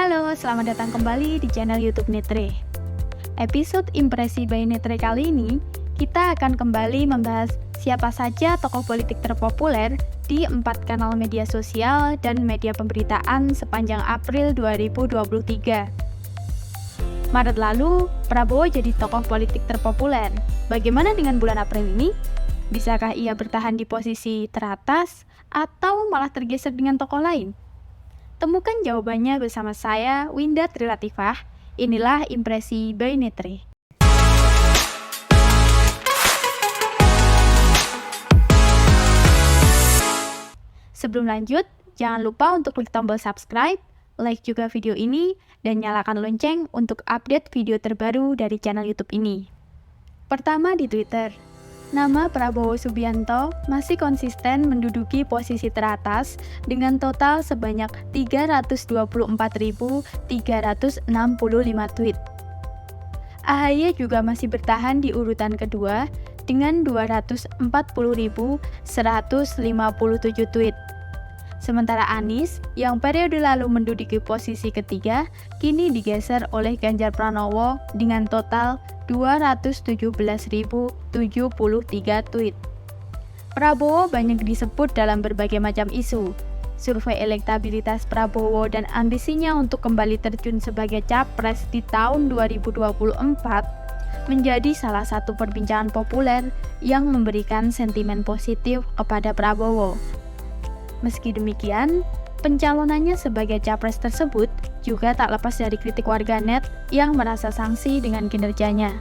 Halo, selamat datang kembali di channel YouTube Netre. Episode Impresi by Netre kali ini, kita akan kembali membahas siapa saja tokoh politik terpopuler di 4 kanal media sosial dan media pemberitaan sepanjang April 2023. Maret lalu, Prabowo jadi tokoh politik terpopuler. Bagaimana dengan bulan April ini? Bisakah ia bertahan di posisi teratas atau malah tergeser dengan tokoh lain? Temukan jawabannya bersama saya, Winda Trilatifah. Inilah Impresi by Netre. Sebelum lanjut, jangan lupa untuk klik tombol subscribe, like juga video ini, dan nyalakan lonceng untuk update video terbaru dari channel YouTube ini. Pertama di Twitter. Nama Prabowo Subianto masih konsisten menduduki posisi teratas dengan total sebanyak 324.365 tweet. AHY juga masih bertahan di urutan kedua dengan 240.157 tweet. Sementara Anies, yang periode lalu menduduki posisi ketiga, kini digeser oleh Ganjar Pranowo dengan total 217.073 tweet. Prabowo banyak disebut dalam berbagai macam isu. Survei elektabilitas Prabowo dan ambisinya untuk kembali terjun sebagai capres di tahun 2024 menjadi salah satu perbincangan populer yang memberikan sentimen positif kepada Prabowo. Meski demikian, pencalonannya sebagai capres tersebut juga tak lepas dari kritik warganet yang merasa sangsi dengan kinerjanya.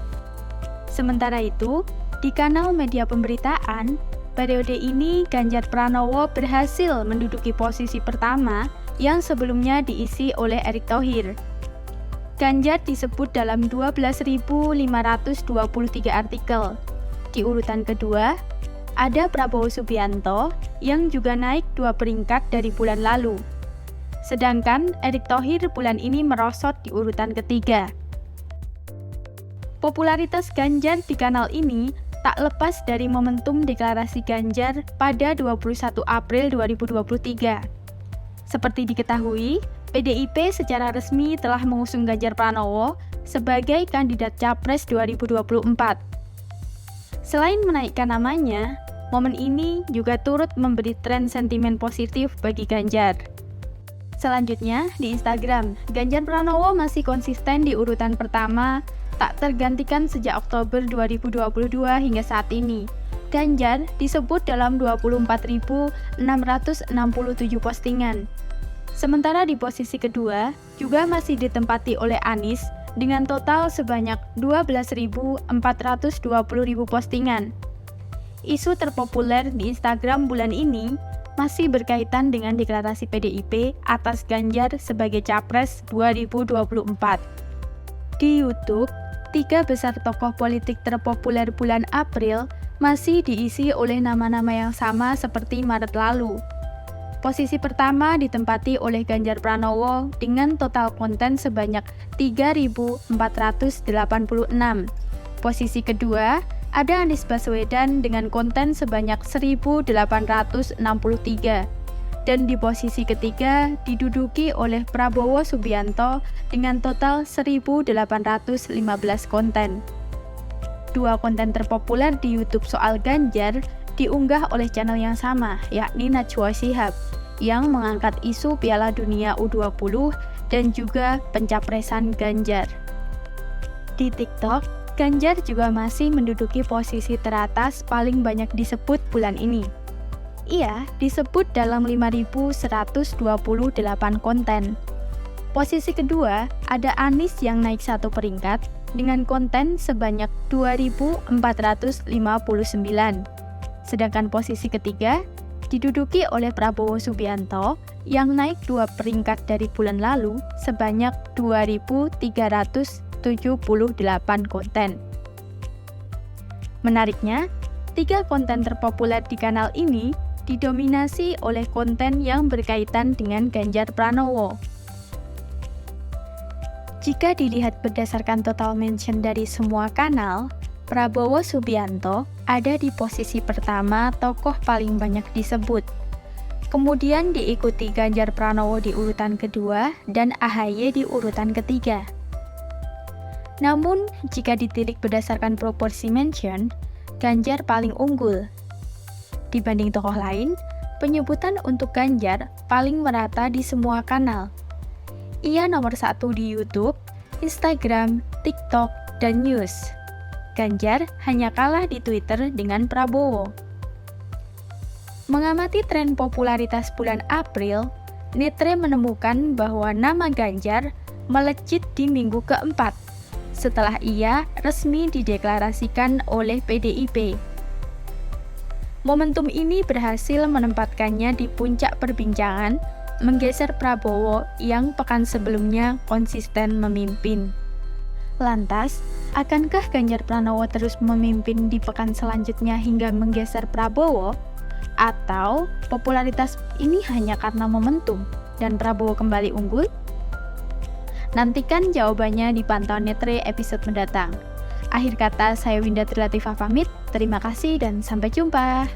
Sementara itu, di kanal media pemberitaan, periode ini Ganjar Pranowo berhasil menduduki posisi pertama yang sebelumnya diisi oleh Erick Thohir. Ganjar disebut dalam 12.523 artikel. Di urutan kedua, ada Prabowo Subianto yang juga naik 2 peringkat dari bulan lalu. Sedangkan Erick Thohir bulan ini merosot di urutan ketiga. Popularitas Ganjar di kanal ini tak lepas dari momentum deklarasi Ganjar pada 21 April 2023. Seperti diketahui, PDIP secara resmi telah mengusung Ganjar Pranowo sebagai kandidat Capres 2024. Selain menaikkan namanya, momen ini juga turut memberi tren sentimen positif bagi Ganjar. Selanjutnya, di Instagram, Ganjar Pranowo masih konsisten di urutan pertama, tak tergantikan sejak Oktober 2022 hingga saat ini. Ganjar disebut dalam 24.667 postingan. Sementara di posisi kedua, juga masih ditempati oleh Anies dengan total sebanyak 12.420.000 postingan. Isu terpopuler di Instagram bulan ini masih berkaitan dengan deklarasi PDIP atas Ganjar sebagai Capres 2024. Di YouTube, 3 besar tokoh politik terpopuler bulan April masih diisi oleh nama-nama yang sama seperti Maret lalu. Posisi pertama ditempati oleh Ganjar Pranowo dengan total konten sebanyak 3.486. Posisi kedua, ada Anies Baswedan dengan konten sebanyak 1.863. Dan di posisi ketiga diduduki oleh Prabowo Subianto dengan total 1.815 konten. 2 konten terpopuler di YouTube soal Ganjar diunggah oleh channel yang sama, yakni Najwa Shihab, yang mengangkat isu Piala Dunia U20 dan juga pencapresan Ganjar. Di TikTok, Ganjar juga masih menduduki posisi teratas paling banyak disebut bulan ini. Ia disebut dalam 5.128 konten. Posisi kedua, ada Anies yang naik 1 peringkat dengan konten sebanyak 2.459. Sedangkan posisi ketiga diduduki oleh Prabowo Subianto yang naik 2 peringkat dari bulan lalu sebanyak 2.378 konten. Menariknya, 3 konten terpopuler di kanal ini didominasi oleh konten yang berkaitan dengan Ganjar Pranowo. Jika dilihat berdasarkan total mention dari semua kanal, Prabowo Subianto ada di posisi pertama tokoh paling banyak disebut. Kemudian diikuti Ganjar Pranowo di urutan kedua dan AHY di urutan ketiga. Namun, jika ditilik berdasarkan proporsi mention, Ganjar paling unggul. Dibanding tokoh lain, penyebutan untuk Ganjar paling merata di semua kanal. Ia nomor 1 di YouTube, Instagram, TikTok, dan News. Ganjar hanya kalah di Twitter dengan Prabowo. Mengamati tren popularitas bulan April, Nitre menemukan bahwa nama Ganjar melejit di minggu keempat setelah ia resmi dideklarasikan oleh PDIP. Momentum ini berhasil menempatkannya di puncak perbincangan, menggeser Prabowo yang pekan sebelumnya konsisten memimpin. Lantas, akankah Ganjar Pranowo terus memimpin di pekan selanjutnya hingga menggeser Prabowo? Atau popularitas ini hanya karena momentum dan Prabowo kembali unggul? Nantikan jawabannya di Pantauan Nitre episode mendatang. Akhir kata, saya Winda Trilatifah pamit. Terima kasih dan sampai jumpa.